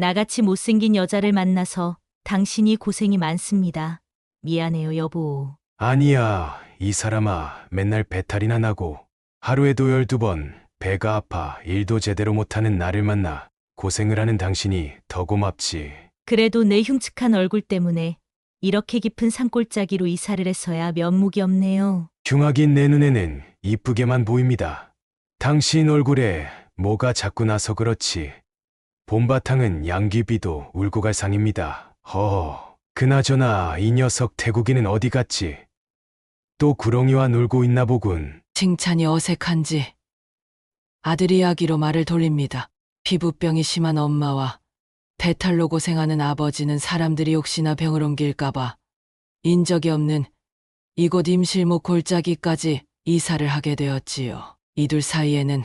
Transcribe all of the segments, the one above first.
나같이 못생긴 여자를 만나서 당신이 고생이 많습니다. 미안해요, 여보. 아니야, 이 사람아, 맨날 배탈이나 나고 하루에도 12번 배가 아파 일도 제대로 못하는 나를 만나 고생을 하는 당신이 더 고맙지. 그래도 내 흉측한 얼굴 때문에 이렇게 깊은 산골짜기로 이사를 해서야 면목이 없네요. 흉하긴 내 눈에는 이쁘게만 보입니다. 당신 얼굴에 뭐가 자꾸 나서 그렇지. 봄바탕은 양귀비도 울고 갈 상입니다. 그나저나 이 녀석 태국이는 어디 갔지? 또 구렁이와 놀고 있나 보군. 칭찬이 어색한지 아들 이야기로 말을 돌립니다. 피부병이 심한 엄마와 배탈로 고생하는 아버지는 사람들이 혹시나 병을 옮길까봐 인적이 없는 이곳 임실목 골짜기까지 이사를 하게 되었지요. 이둘 사이에는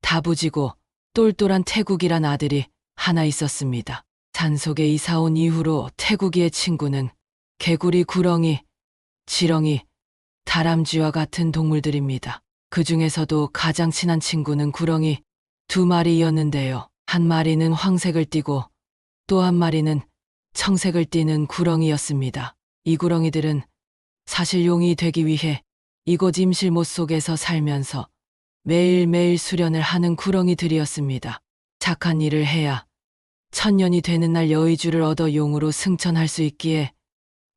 다부지고 똘똘한 태국이란 아들이 하나 있었습니다. 산속에 이사 온 이후로 태국이의 친구는 개구리, 구렁이, 지렁이, 다람쥐와 같은 동물들입니다. 그 중에서도 가장 친한 친구는 구렁이 2마리였는데요. 한 마리는 황색을 띠고 또 한 마리는 청색을 띠는 구렁이였습니다. 이 구렁이들은 사실 용이 되기 위해 이곳 임실못 속에서 살면서 매일매일 수련을 하는 구렁이들이었습니다. 착한 일을 해야 천년이 되는 날 여의주를 얻어 용으로 승천할 수 있기에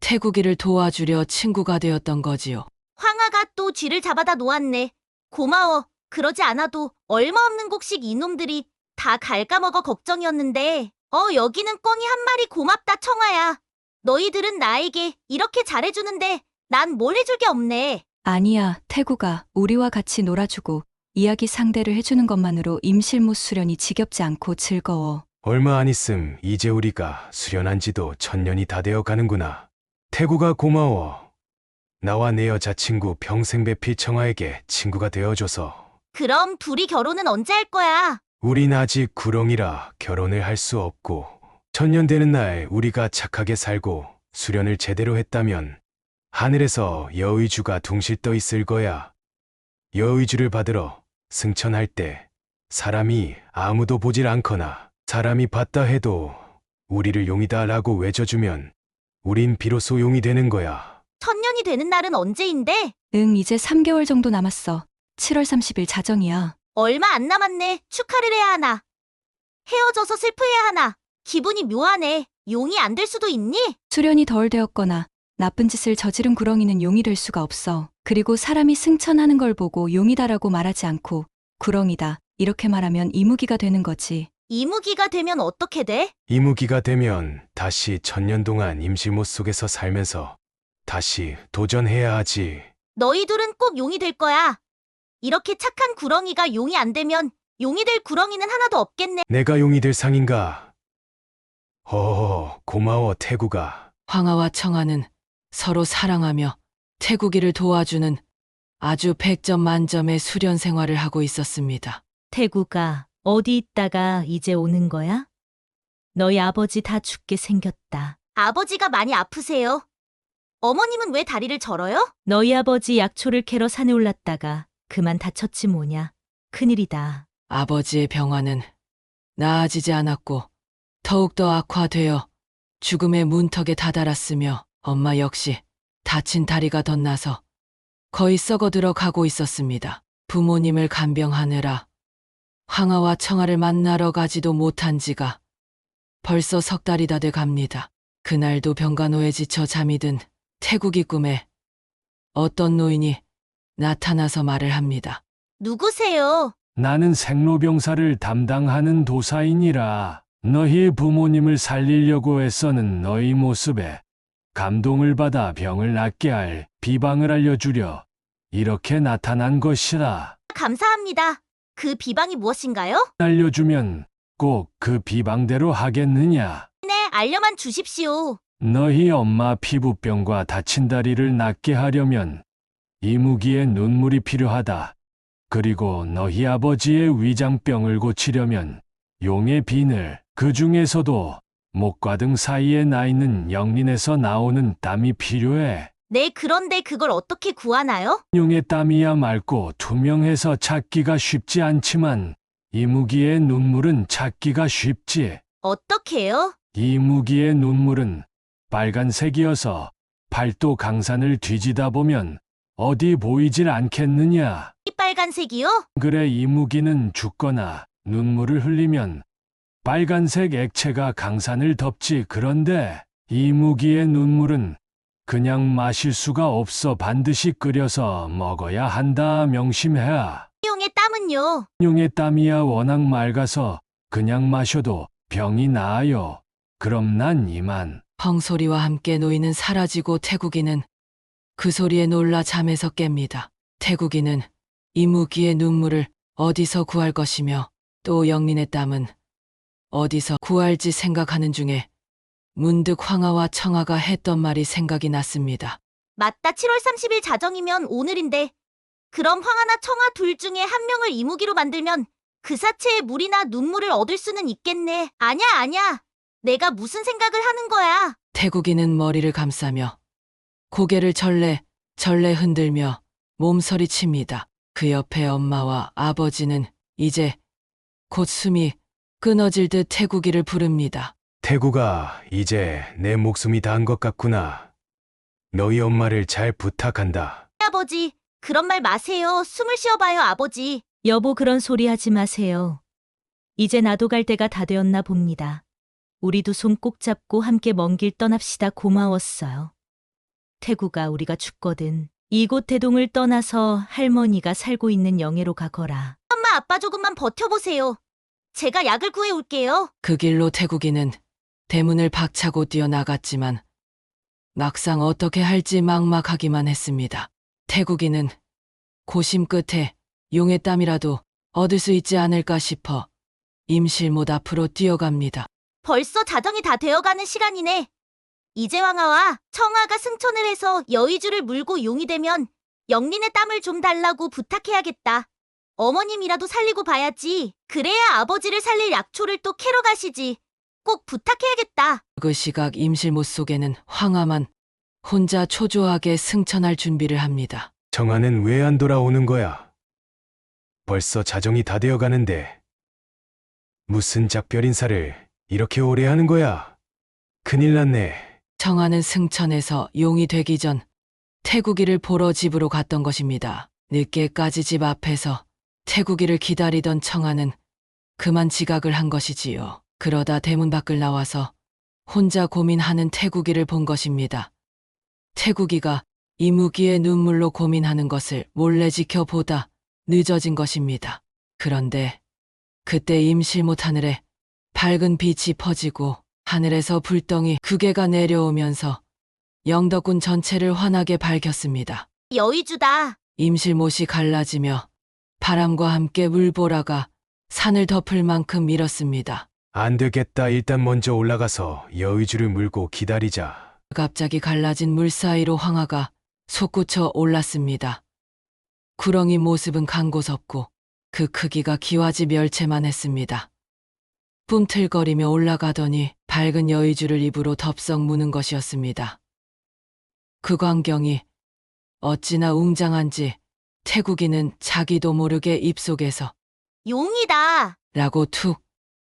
태국이를 도와주려 친구가 되었던 거지요. 황하가 또 쥐를 잡아다 놓았네. 고마워. 그러지 않아도 얼마 없는 곡식 이놈들이 다 갉아먹어 걱정이었는데. 여기는 꿩이 한 마리. 고맙다, 청아야. 너희들은 나에게 이렇게 잘해주는데 난 뭘 해줄 게 없네. 아니야, 태구가 우리와 같이 놀아주고 이야기 상대를 해주는 것만으로 임실못 수련이 지겹지 않고 즐거워. 얼마 안 있음 이제 우리가 수련한 지도 1000년이 다 되어 가는구나. 태구가 고마워. 나와 내 여자친구 평생 배필 청아에게 친구가 되어줘서. 그럼 둘이 결혼은 언제 할 거야? 우린 아직 구렁이라 결혼을 할 수 없고 1000년 되는 날 우리가 착하게 살고 수련을 제대로 했다면 하늘에서 여의주가 둥실 떠 있을 거야. 여의주를 받으러 승천할 때 사람이 아무도 보질 않거나 사람이 봤다 해도 우리를 용이다 라고 외쳐주면 우린 비로소 용이 되는 거야. 1000년이 되는 날은 언제인데? 이제 3개월 정도 남았어. 7월 30일 자정이야. 얼마 안 남았네. 축하를 해야 하나? 헤어져서 슬퍼해야 하나? 기분이 묘하네. 용이 안 될 수도 있니? 수련이 덜 되었거나 나쁜 짓을 저지른 구렁이는 용이 될 수가 없어. 그리고 사람이 승천하는 걸 보고 용이다라고 말하지 않고 구렁이다 이렇게 말하면 이무기가 되는 거지. 이무기가 되면 어떻게 돼? 이무기가 되면 다시 1000년 동안 임실못 속에서 살면서 다시 도전해야 하지. 너희 둘은 꼭 용이 될 거야. 이렇게 착한 구렁이가 용이 안 되면 용이 될 구렁이는 하나도 없겠네. 내가 용이 될 상인가? 고마워 태구가. 황하와 청아는 서로 사랑하며 태국이를 도와주는 아주 100점 만점의 수련 생활을 하고 있었습니다. 태구가 어디 있다가 이제 오는 거야? 너희 아버지 다 죽게 생겼다. 아버지가 많이 아프세요? 어머님은 왜 다리를 절어요? 너희 아버지 약초를 캐러 산에 올랐다가 그만 다쳤지 뭐냐. 큰일이다. 아버지의 병환은 나아지지 않았고 더욱더 악화되어 죽음의 문턱에 다다랐으며 엄마 역시 다친 다리가 덧나서 거의 썩어들어 가고 있었습니다. 부모님을 간병하느라 황하와 청아를 만나러 가지도 못한 지가 벌써 3달이 다 돼 갑니다. 그날도 병간호에 지쳐 잠이 든 태국이 꿈에 어떤 노인이 나타나서 말을 합니다. 누구세요? 나는 생로병사를 담당하는 도사이니라. 너희 부모님을 살리려고 애써는 너희 모습에 감동을 받아 병을 낫게 할 비방을 알려주려 이렇게 나타난 것이라. 감사합니다. 그 비방이 무엇인가요? 알려주면 꼭 그 비방대로 하겠느냐? 네, 알려만 주십시오. 너희 엄마 피부병과 다친 다리를 낫게 하려면 이무기의 눈물이 필요하다. 그리고 너희 아버지의 위장병을 고치려면 용의 비늘, 그 중에서도 목과 등 사이에 나 있는 영린에서 나오는 땀이 필요해. 네, 그런데 그걸 어떻게 구하나요? 용의 땀이야 맑고 투명해서 찾기가 쉽지 않지만 이무기의 눈물은 찾기가 쉽지. 어떻게요? 이무기의 눈물은 빨간색이어서 팔도 강산을 뒤지다 보면 어디 보이질 않겠느냐. 이 빨간색이요? 그래 이무기는 죽거나 눈물을 흘리면 빨간색 액체가 강산을 덮지. 그런데 이무기의 눈물은 그냥 마실 수가 없어. 반드시 끓여서 먹어야 한다. 명심해야. 용의 땀은요? 용의 땀이야 워낙 맑아서 그냥 마셔도 병이 나아요. 그럼 난 이만. 펑소리와 함께 노인은 사라지고 태국이는 그 소리에 놀라 잠에서 깹니다. 태국이는 이무기의 눈물을 어디서 구할 것이며 또 영린의 땀은 어디서 구할지 생각하는 중에 문득 황하와 청하가 했던 말이 생각이 났습니다. 맞다. 7월 30일 자정이면 오늘인데 그럼 황하나 청하 둘 중에 한 명을 이무기로 만들면 그 사체의 물이나 눈물을 얻을 수는 있겠네. 아냐. 내가 무슨 생각을 하는 거야. 태국이는 머리를 감싸며 고개를 절레 흔들며 몸서리칩니다. 그 옆에 엄마와 아버지는 이제 곧 숨이 끊어질 듯 태국이를 부릅니다. 태구가 이제 내 목숨이 다한 것 같구나. 너희 엄마를 잘 부탁한다. 아버지, 그런 말 마세요. 숨을 쉬어봐요, 아버지. 여보 그런 소리 하지 마세요. 이제 나도 갈 때가 다 되었나 봅니다. 우리도 손 꼭 잡고 함께 먼 길 떠납시다. 고마웠어요. 태구가 우리가 죽거든. 이곳 대동을 떠나서 할머니가 살고 있는 영해로 가거라. 엄마, 아빠 조금만 버텨보세요. 제가 약을 구해올게요. 그 길로 태국이는 대문을 박차고 뛰어나갔지만 막상 어떻게 할지 막막하기만 했습니다. 태국이는 고심 끝에 용의 땀이라도 얻을 수 있지 않을까 싶어 임실못 앞으로 뛰어갑니다. 벌써 자정이 다 되어가는 시간이네. 이제 황하와 청하가 승천을 해서 여의주를 물고 용이 되면 영린의 땀을 좀 달라고 부탁해야겠다. 어머님이라도 살리고 봐야지. 그래야 아버지를 살릴 약초를 또 캐러 가시지. 꼭 부탁해야겠다. 그 시각 임실못 속에는 황하만 혼자 초조하게 승천할 준비를 합니다. 정아는 왜 안 돌아오는 거야? 벌써 자정이 다 되어 가는데 무슨 작별 인사를 이렇게 오래 하는 거야? 큰일 났네. 청하는 승천해서 용이 되기 전 태국이를 보러 집으로 갔던 것입니다. 늦게까지 집 앞에서 태국이를 기다리던 청하는 그만 지각을 한 것이지요. 그러다 대문 밖을 나와서 혼자 고민하는 태국이를 본 것입니다. 태국이가 이무기의 눈물로 고민하는 것을 몰래 지켜보다 늦어진 것입니다. 그런데 그때 임실못 하늘에 밝은 빛이 퍼지고 하늘에서 불덩이 그 개가 내려오면서 영덕군 전체를 환하게 밝혔습니다. 여의주다. 임실못이 갈라지며 바람과 함께 물보라가 산을 덮을 만큼 밀었습니다. 안 되겠다. 일단 먼저 올라가서 여의주를 물고 기다리자. 갑자기 갈라진 물 사이로 황하가 솟구쳐 올랐습니다. 구렁이 모습은 강고섭고 그 크기가 기와집 멸체만 했습니다. 꿈틀거리며 올라가더니 밝은 여의주를 입으로 덥석 무는 것이었습니다. 그 광경이 어찌나 웅장한지 태국이는 자기도 모르게 입속에서 용이다. 라고 툭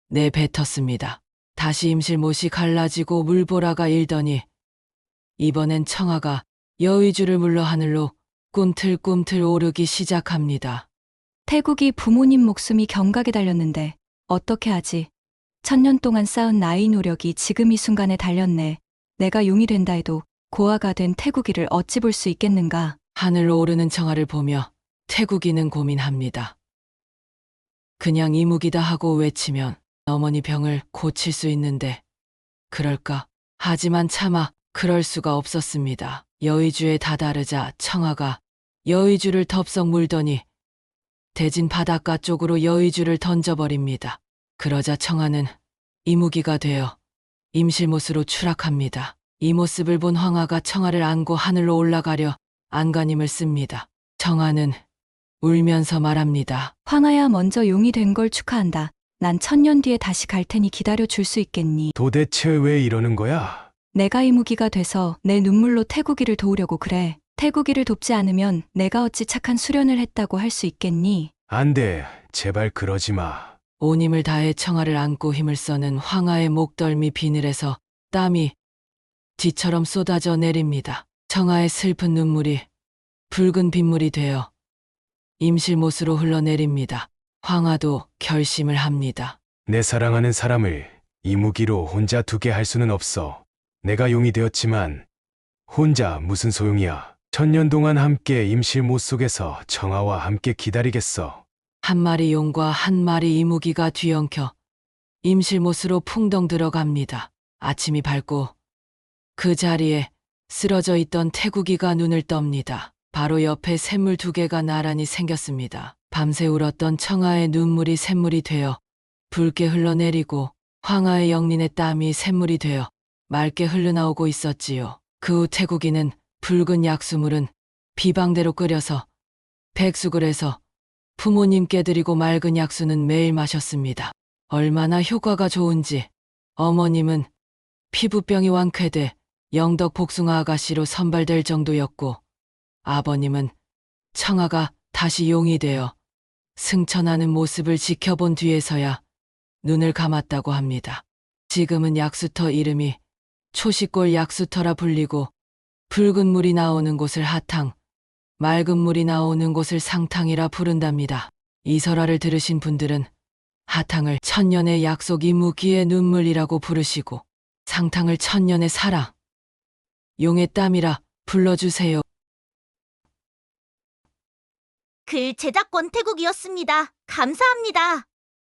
내뱉었습니다. 다시 임실못이 갈라지고 물보라가 일더니 이번엔 청하가 여의주를 물러 하늘로 꿈틀꿈틀 오르기 시작합니다. 태국이 부모님 목숨이 경각에 달렸는데 어떻게 하지? 1000년 동안 쌓은 나이 노력이 지금 이 순간에 달렸네. 내가 용이 된다 해도 고아가 된 태국이를 어찌 볼 수 있겠는가? 하늘로 오르는 청하를 보며 태국이는 고민합니다. 그냥 이무기다 하고 외치면 어머니 병을 고칠 수 있는데 그럴까? 하지만 차마 그럴 수가 없었습니다. 여의주에 다다르자 청하가 여의주를 덥석 물더니 대진 바닷가 쪽으로 여의주를 던져버립니다. 그러자 청하는 이무기가 되어 임실못으로 추락합니다. 이 모습을 본 황하가 청하를 안고 하늘로 올라가려 안간힘을 씁니다. 청하는 울면서 말합니다. 황하야 먼저 용이 된 걸 축하한다. 난 1000년 뒤에 다시 갈 테니 기다려 줄 수 있겠니? 도대체 왜 이러는 거야? 내가 이무기가 돼서 내 눈물로 태국이를 도우려고 그래. 태국이를 돕지 않으면 내가 어찌 착한 수련을 했다고 할 수 있겠니? 안 돼. 제발 그러지 마. 온 힘을 다해 청아를 안고 힘을 써는 황하의 목덜미 비늘에서 땀이 쥐처럼 쏟아져 내립니다. 청아의 슬픈 눈물이 붉은 빗물이 되어 임실못으로 흘러내립니다. 황하도 결심을 합니다. 내 사랑하는 사람을 이무기로 혼자 두게 할 수는 없어. 내가 용이 되었지만 혼자 무슨 소용이야. 1000년 동안 함께 임실못 속에서 청아와 함께 기다리겠어. 한 마리 용과 한 마리 이무기가 뒤엉켜 임실못으로 풍덩 들어갑니다. 아침이 밝고 그 자리에 쓰러져 있던 태국이가 눈을 떱니다. 바로 옆에 샘물 2개가 나란히 생겼습니다. 밤새 울었던 청아의 눈물이 샘물이 되어 붉게 흘러내리고 황하의 영린의 땀이 샘물이 되어 맑게 흘러나오고 있었지요. 그 후 태국이는 붉은 약수물은 비방대로 끓여서 백숙을 해서 부모님께 드리고 맑은 약수는 매일 마셨습니다. 얼마나 효과가 좋은지 어머님은 피부병이 완쾌돼 영덕 복숭아 아가씨로 선발될 정도였고 아버님은 청아가 다시 용이 되어 승천하는 모습을 지켜본 뒤에서야 눈을 감았다고 합니다. 지금은 약수터 이름이 초시골 약수터라 불리고 붉은 물이 나오는 곳을 하탕, 맑은 물이 나오는 곳을 상탕이라 부른답니다. 이 설화를 들으신 분들은 하탕을 1000년의 약속 이무기의 눈물이라고 부르시고 상탕을 1000년의 사랑, 용의 땀이라 불러주세요. 글 제작권 태국이었습니다. 감사합니다.